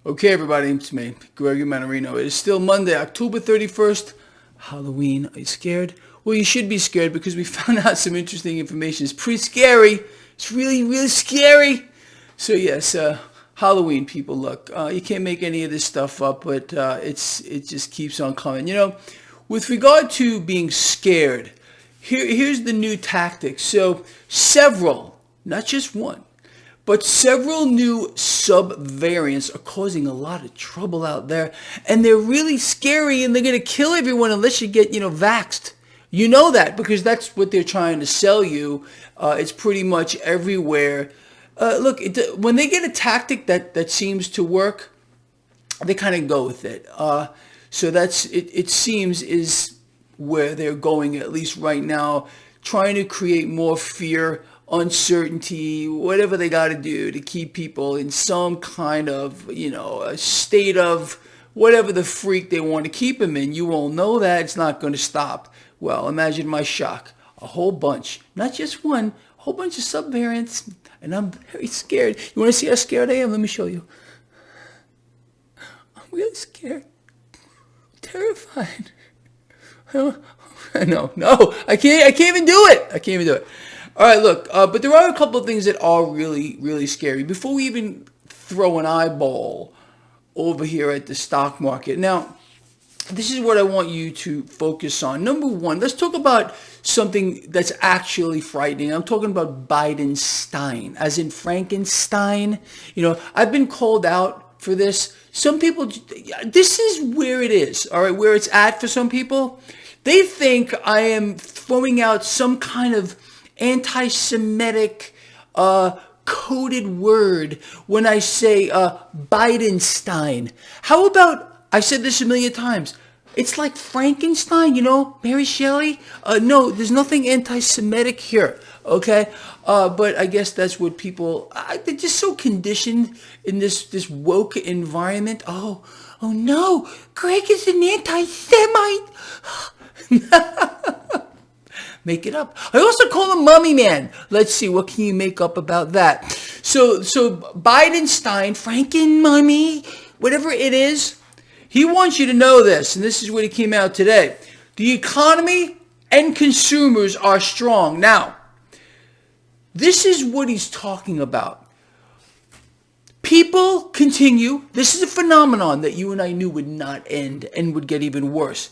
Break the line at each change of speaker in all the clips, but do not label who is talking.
Okay, everybody, it's me, Gregory Mannarino. It is still Monday, October 31st, Halloween. Are you scared? Well, you should be scared because we found out some interesting information. It's pretty scary. It's really, really scary. So, yes, Halloween, people, look, you can't make any of this stuff up, but it just keeps on coming. With regard to being scared, here's the new tactic. So, several, not just one, but several new sub-variants are causing a lot of trouble out there, and they're really scary, and they're going to kill everyone unless you get, vaxxed. You know that because that's what they're trying to sell you. It's pretty much everywhere. Look, when they get a tactic that seems to work, they kind of go with it. So that's it seems is where they're going, at least right now, trying to create more fear, uncertainty, whatever they got to do to keep people in some kind of, a state of whatever the freak they want to keep them in. You all know that it's not going to stop. Well, imagine my shock. A whole bunch, not just one, a whole bunch of subvariants, and I'm very scared. You want to see how scared I am? Let me show you. I'm really scared. Terrified. No, I can't even do it. I can't even do it. All right, look, but there are a couple of things that are really, really scary. Before we even throw an eyeball over here at the stock market. Now, this is what I want you to focus on. Number one, let's talk about something that's actually frightening. I'm talking about Bidenstein, as in Frankenstein. I've been called out for this. Some people, this is where it is, all right, where it's at for some people. They think I am throwing out some kind of anti-Semitic coded word when I say Bidenstein. How about, I said this a million times, it's like Frankenstein, Mary Shelley? No, there's nothing anti-Semitic here, okay? But I guess that's what people, they're just so conditioned in this woke environment. Oh no, Greg is an anti-Semite. Make it up. I also call him Mummy Man. Let's see, what can you make up about that? So Bidenstein, Franken Mummy, whatever it is, he wants you to know this, and this is what he came out today. The economy and consumers are strong. Now, this is what he's talking about. People continue. This is a phenomenon that you and I knew would not end and would get even worse.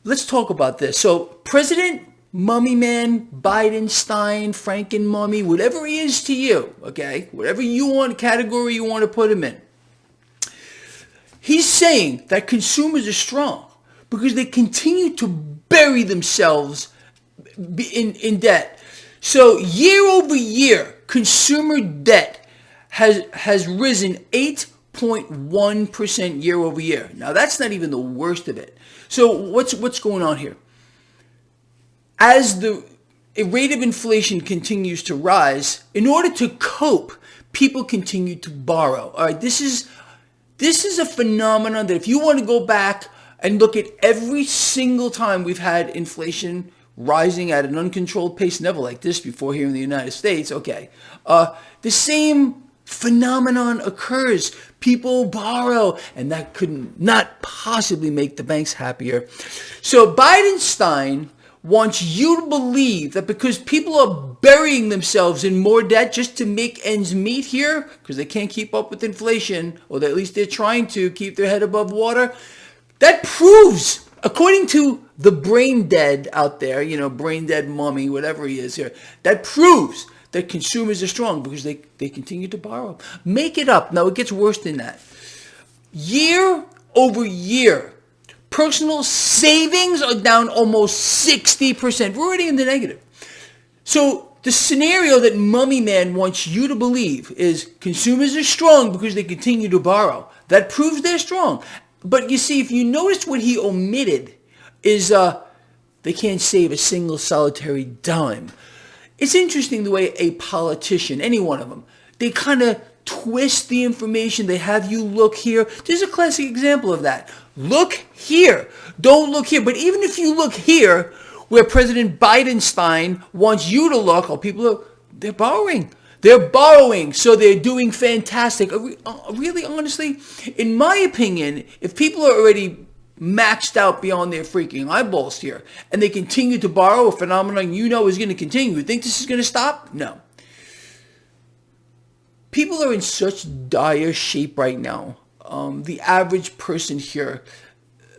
Let's talk about this. So President Mummy Man, Bidenstein, Franken Mummy, whatever he is to you, okay? Whatever you want, category you want to put him in. He's saying that consumers are strong because they continue to bury themselves in debt. So year over year, consumer debt has risen 8.1% year over year. Now, that's not even the worst of it. So what's going on here? As the rate of inflation continues to rise, in order to cope, people continue to borrow. All right, this is a phenomenon that if you want to go back and look at every single time we've had inflation rising at an uncontrolled pace, never like this before here in the United States, okay, the same phenomenon occurs. People borrow, and that could not possibly make the banks happier. So Bidenstein wants you to believe that because people are burying themselves in more debt just to make ends meet here, because they can't keep up with inflation, or at least they're trying to keep their head above water, that proves, according to the brain dead out there, brain dead mummy, whatever he is here, that proves that consumers are strong because they continue to borrow. Make it up. Now, it gets worse than that. Year over year, personal savings are down almost 60%. We're already in the negative. So the scenario that Mummy Man wants you to believe is consumers are strong because they continue to borrow. That proves they're strong. But you see, if you notice what he omitted is they can't save a single solitary dime. It's interesting the way a politician, any one of them, they kind of twist the information. They have you look here. There's a classic example of that. Look here. Don't look here. But even if you look here, where President Bidenstein wants you to look, they're borrowing. They're borrowing, so they're doing fantastic. Really, honestly, in my opinion, if people are already maxed out beyond their freaking eyeballs here, and they continue to borrow, a phenomenon you know is going to continue, you think this is going to stop? No. People are in such dire shape right now. The average person here,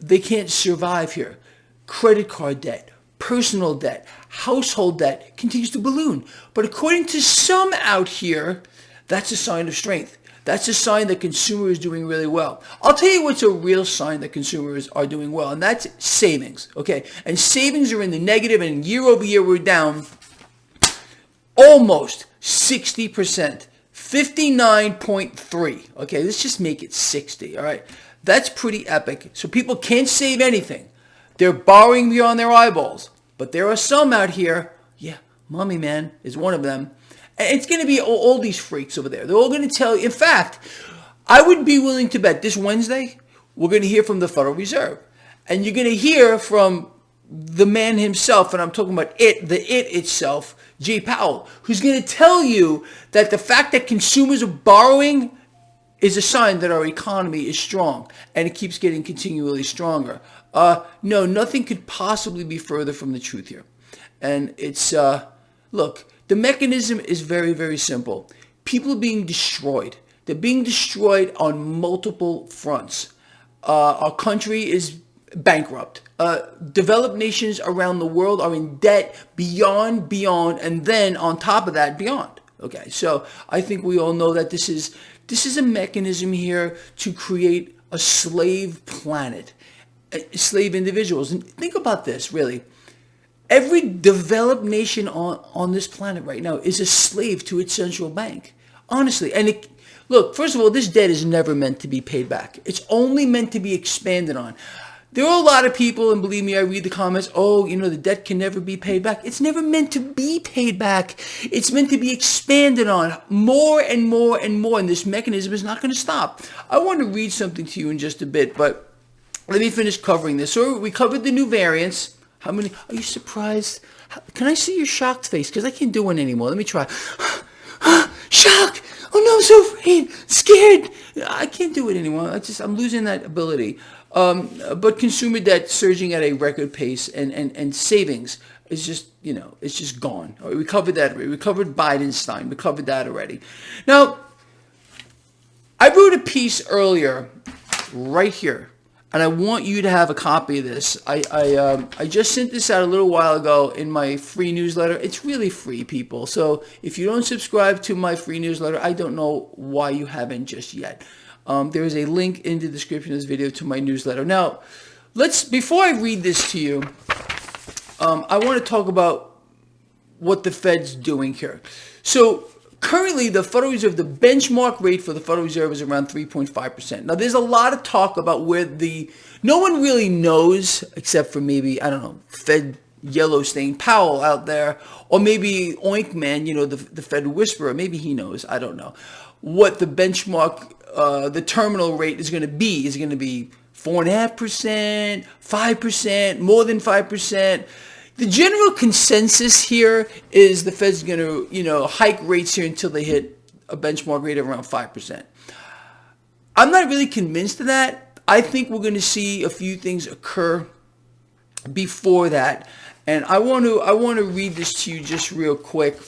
they can't survive here. Credit card debt, personal debt, household debt continues to balloon. But according to some out here, that's a sign of strength. That's a sign that consumer is doing really well. I'll tell you what's a real sign that consumers are doing well, and that's savings, okay? And savings are in the negative, and year over year we're down almost 60%. 59.3. Okay, let's just make it 60, all right? That's pretty epic. So people can't save anything. They're borrowing beyond their eyeballs. But there are some out here, Mommy Man is one of them. And it's going to be all these freaks over there. They're all going to tell you. In fact, I would be willing to bet this Wednesday, we're going to hear from the Federal Reserve. And you're going to hear from the man himself, and I'm talking about it itself, Jay Powell, who's going to tell you that the fact that consumers are borrowing is a sign that our economy is strong, and it keeps getting continually stronger. No, nothing could possibly be further from the truth here. And it's, look, the mechanism is very, very simple. People are being destroyed. They're being destroyed on multiple fronts. Our country is bankrupt. Developed nations around the world are in debt beyond, and then on top of that, beyond. Okay, so I think we all know that this is a mechanism here to create a slave planet, slave individuals. And think about this, really. Every developed nation on this planet right now is a slave to its central bank. Honestly, and look, first of all, this debt is never meant to be paid back. It's only meant to be expanded on. There are a lot of people, and believe me, I read the comments, the debt can never be paid back. It's never meant to be paid back. It's meant to be expanded on more and more and more, and this mechanism is not going to stop. I want to read something to you in just a bit, but let me finish covering this. So we covered the new variants. How many? Are you surprised? Can I see your shocked face? Because I can't do one anymore. Let me try. Shocked! Oh no, I'm so afraid, scared. I can't do it anymore. I'm losing that ability. But consumer debt surging at a record pace, and savings is just, it's just gone. We covered that already. We covered Bidenstein. We covered that already. Now, I wrote a piece earlier, right here, and I want you to have a copy of this. I just sent this out a little while ago in my free newsletter. It's really free, people. So if you don't subscribe to my free newsletter, I don't know why you haven't just yet. There is a link in the description of this video to my newsletter. Now, before I read this to you, I want to talk about what the Fed's doing here. So currently, the Federal Reserve, the benchmark rate for the Federal Reserve is around 3.5%. Now, there's a lot of talk about no one really knows, except for maybe, I don't know, Fed yellow stain Powell out there, or maybe Oink Man, the Fed whisperer, maybe he knows, I don't know, what the benchmark the terminal rate is going to be. Is it going to be 4.5%, 5%, more than 5%? The general consensus here is the Fed's going to, hike rates here until they hit a benchmark rate of around 5%. I'm not really convinced of that. I think we're going to see a few things occur before that, and I want to read this to you just real quick.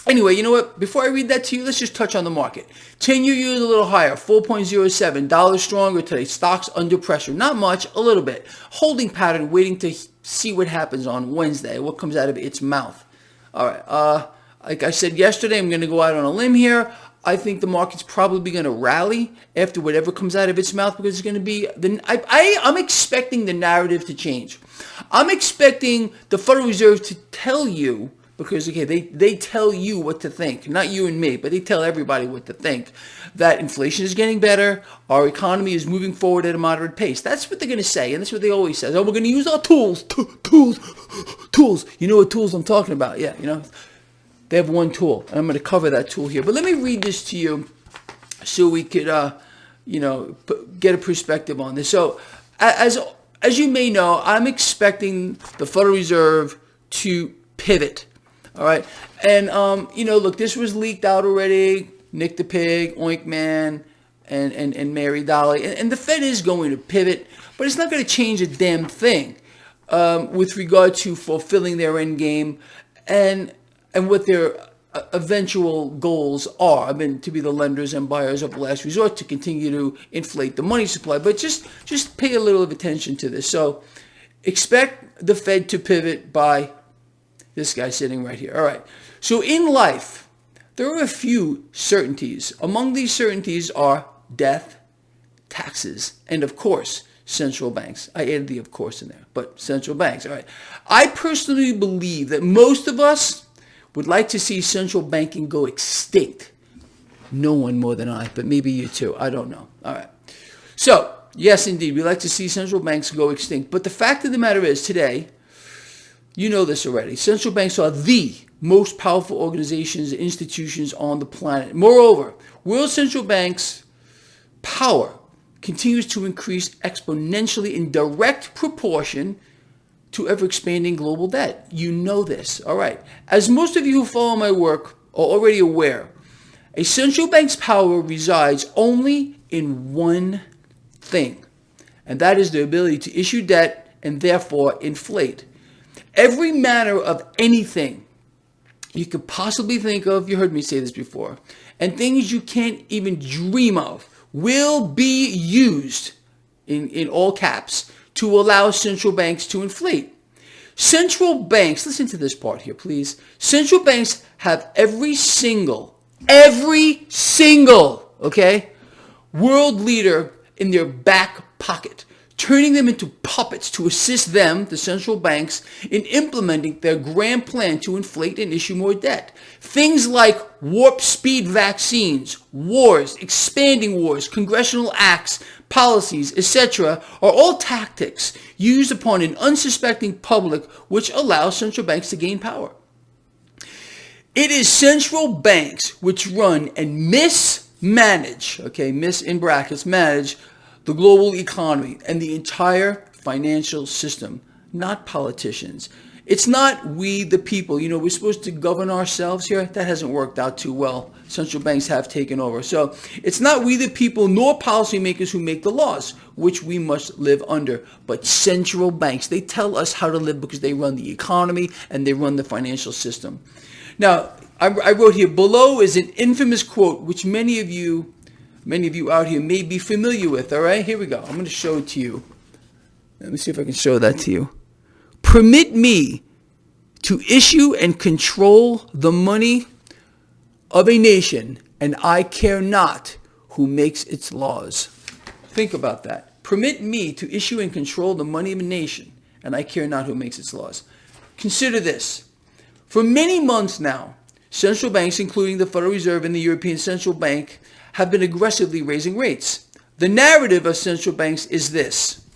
Anyway, you know what? Before I read that to you, let's just touch on the market. 10-year yield a little higher, 4.07. Dollar stronger today. Stocks under pressure. Not much, a little bit. Holding pattern, waiting to see what happens on Wednesday, what comes out of its mouth. All right. Like I said yesterday, I'm going to go out on a limb here. I think the market's probably going to rally after whatever comes out of its mouth, because it's going to be I'm expecting the narrative to change. I'm expecting the Federal Reserve to tell you, because, okay, they tell you what to think, not you and me, but they tell everybody what to think, that inflation is getting better, our economy is moving forward at a moderate pace. That's what they're going to say, and that's what they always say. Oh, we're going to use our tools. You know what tools I'm talking about? Yeah, they have one tool, and I'm going to cover that tool here. But let me read this to you so we could, get a perspective on this. So, as you may know, I'm expecting the Federal Reserve to pivot. All right. And, look, this was leaked out already. Nick the Pig, Oink Man, and Mary Dolly. And the Fed is going to pivot, but it's not going to change a damn thing with regard to fulfilling their end game and what their eventual goals are. I mean, to be the lenders and buyers of last resort, to continue to inflate the money supply. But just pay a little of attention to this. So expect the Fed to pivot by this guy sitting right here. All right. So in life, there are a few certainties. Among these certainties are death, taxes, and of course, central banks. I added the of course in there, but central banks. All right. I personally believe that most of us would like to see central banking go extinct. No one more than I, but maybe you too. I don't know. All right. So, yes, indeed, we like to see central banks go extinct. But the fact of the matter is, today, you know this already, central banks are the most powerful organizations and institutions on the planet. Moreover, world central banks' power continues to increase exponentially in direct proportion to ever-expanding global debt. You know this. All right. As most of you who follow my work are already aware, a central bank's power resides only in one thing, and that is the ability to issue debt and therefore inflate. Every manner of anything you could possibly think of, you heard me say this before, and things you can't even dream of will be used, in all caps, to allow central banks to inflate. Central banks, listen to this part here, please. Central banks have every single, okay, world leader in their back pocket, turning them into puppets to assist them, the central banks, in implementing their grand plan to inflate and issue more debt. Things like warp speed vaccines, wars, expanding wars, congressional acts, policies, etc. are all tactics used upon an unsuspecting public which allow central banks to gain power. It is central banks which run and mismanage, okay, in brackets, manage the global economy and the entire financial system, not politicians. It's not we the people. We're supposed to govern ourselves here. That hasn't worked out too well. Central banks have taken over. So it's not we the people nor policymakers who make the laws, which we must live under, but central banks. They tell us how to live because they run the economy and they run the financial system. Now, I wrote here, below is an infamous quote, which many of you out here may be familiar with. All right, here we go. I'm going to show it to you. Let me see if I can show that to you. Permit me to issue and control the money of a nation, and I care not who makes its laws. Think about that. Permit me to issue and control the money of a nation, and I care not who makes its laws. Consider this. For many months now, central banks, including the Federal Reserve and the European Central Bank, have been aggressively raising rates. The narrative of central banks is this: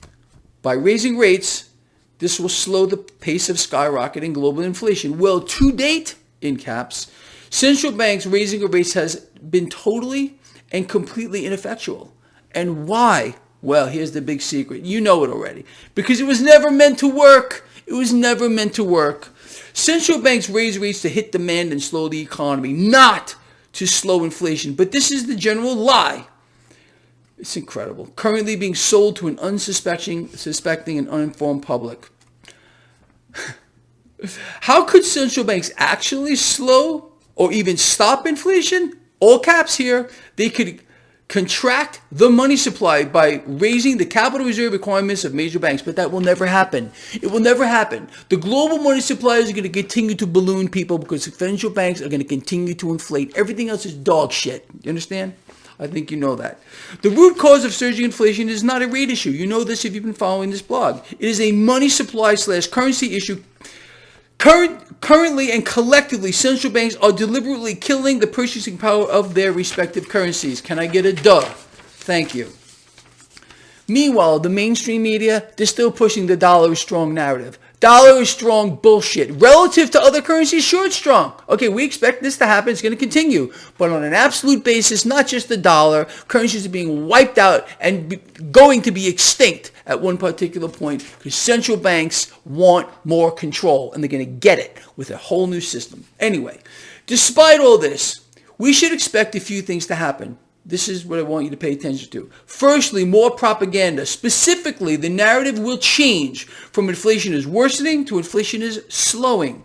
by raising rates, this will slow the pace of skyrocketing global inflation. Well, to date, in caps, central banks raising of rates has been totally and completely ineffectual. And why? Well, here's the big secret. You know it already. Because it was never meant to work. It was never meant to work. Central banks raise rates to hit demand and slow the economy, not to slow inflation. But this is the general lie. It's incredible. Currently being sold to an suspecting and uninformed public. How could central banks actually slow or even stop inflation? All caps here. They could contract the money supply by raising the capital reserve requirements of major banks, but that will never happen. It will never happen. The global money supply is going to continue to balloon, people, because central banks are going to continue to inflate. Everything else is dog shit. You understand? I think you know that. The root cause of surging inflation is not a rate issue. You know this if you've been following this blog. It is a money supply / currency issue. Currently and collectively, central banks are deliberately killing the purchasing power of their respective currencies. Can I get a duh? Thank you. Meanwhile, the mainstream media, they're still pushing the dollar is strong narrative. Dollar is strong, bullshit. Relative to other currencies, sure, it's strong. Okay, we expect this to happen. It's going to continue. But on an absolute basis, not just the dollar, currencies are being wiped out and going to be extinct at one particular point because central banks want more control, and they're going to get it with a whole new system. Anyway, despite all this, we should expect a few things to happen. This is what I want you to pay attention to. Firstly, more propaganda. Specifically, the narrative will change from inflation is worsening to inflation is slowing.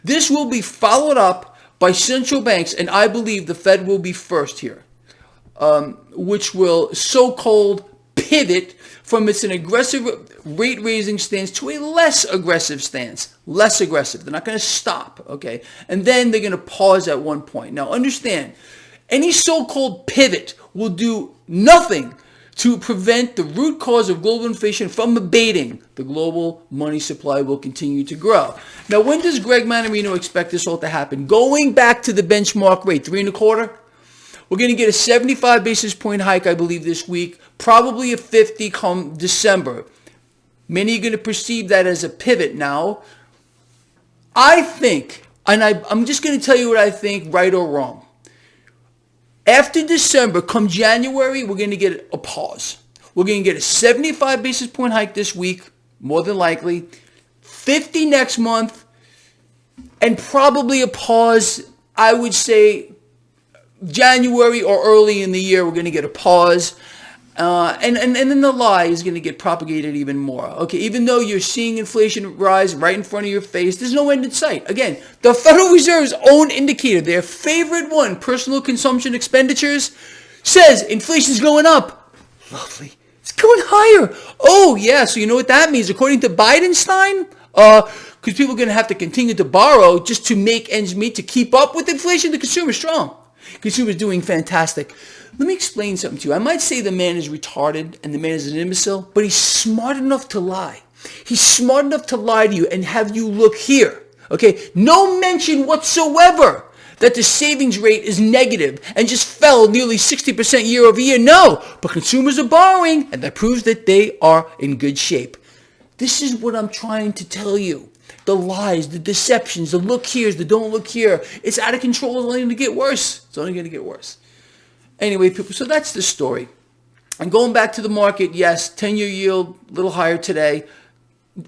This will be followed up by central banks, and I believe the Fed will be first here, which will so-called pivot from its an aggressive rate-raising stance to a less aggressive stance. Less aggressive. They're not going to stop, okay? And then they're going to pause at one point. Now, understand, any so-called pivot will do nothing to prevent the root cause of global inflation from abating. The global money supply will continue to grow. Now, when does Greg Mannarino expect this all to happen? Going back to the benchmark rate, 3.25, we're going to get a 75 basis point hike, I believe, this week, probably a 50 come December. Many are going to perceive that as a pivot now. I think, and I'm just going to tell you what I think, right or wrong. After December, come January, we're going to get a pause. We're going to get a 75 basis point hike this week, more than likely, 50 next month, and probably a pause, I would say, January or early in the year, we're going to get a pause. And then the lie is going to get propagated even more. Okay, even though you're seeing inflation rise right in front of your face, there's no end in sight. Again, the Federal Reserve's own indicator, their favorite one, personal consumption expenditures, says inflation's going up. Lovely. It's going higher. Oh, yeah, so you know what that means? According to Bidenstein, because people are going to have to continue to borrow just to make ends meet to keep up with inflation, the consumer's strong. Consumer's doing fantastic. Let me explain something to you. I might say the man is retarded and the man is an imbecile, but he's smart enough to lie. He's smart enough to lie to you and have you look here. Okay? No mention whatsoever that the savings rate is negative and just fell nearly 60% year over year. No, but consumers are borrowing, and that proves that they are in good shape. This is what I'm trying to tell you. The lies, the deceptions, the look here's, the don't look here. It's out of control. It's only going to get worse. It's only going to get worse. Anyway, people, so that's the story. And going back to the market, yes, 10-year yield a little higher today.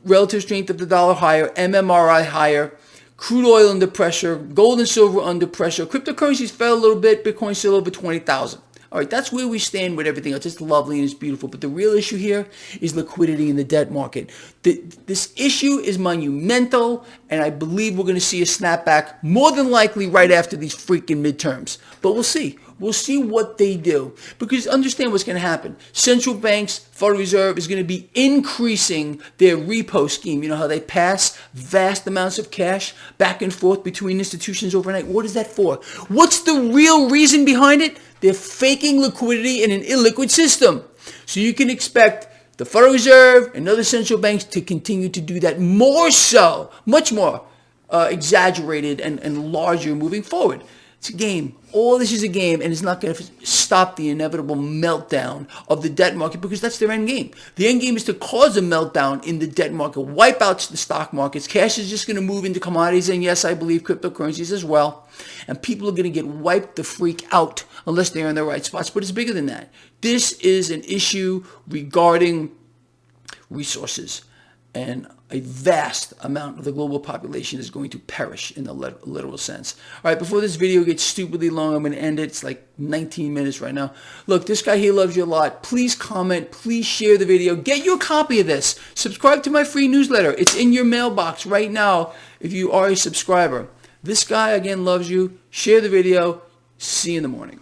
Relative strength of the dollar higher. MMRI higher. Crude oil under pressure. Gold and silver under pressure. Cryptocurrencies fell a little bit. Bitcoin still over 20,000. All right, that's where we stand with everything else. It's lovely and it's beautiful. But the real issue here is liquidity in the debt market. This issue is monumental, and I believe we're going to see a snapback more than likely right after these freaking midterms. But we'll see. We'll see what they do. Because understand what's going to happen. Central banks, Federal Reserve is going to be increasing their repo scheme. You know how they pass vast amounts of cash back and forth between institutions overnight? What is that for? What's the real reason behind it? They're faking liquidity in an illiquid system. So you can expect the Federal Reserve and other central banks to continue to do that more so, much more exaggerated and larger moving forward. It's a game. All this is a game, and it's not going to stop the inevitable meltdown of the debt market because that's their end game. The end game is to cause a meltdown in the debt market, wipe out the stock markets. Cash is just going to move into commodities, and yes, I believe cryptocurrencies as well. And people are going to get wiped the freak out unless they're in the right spots. But it's bigger than that. This is an issue regarding resources, and a vast amount of the global population is going to perish in the literal sense. All right, before this video gets stupidly long, I'm going to end it. It's like 19 minutes right now. Look, this guy here loves you a lot. Please comment. Please share the video. Get you a copy of this. Subscribe to my free newsletter. It's in your mailbox right now if you are a subscriber. This guy, again, loves you. Share the video. See you in the morning.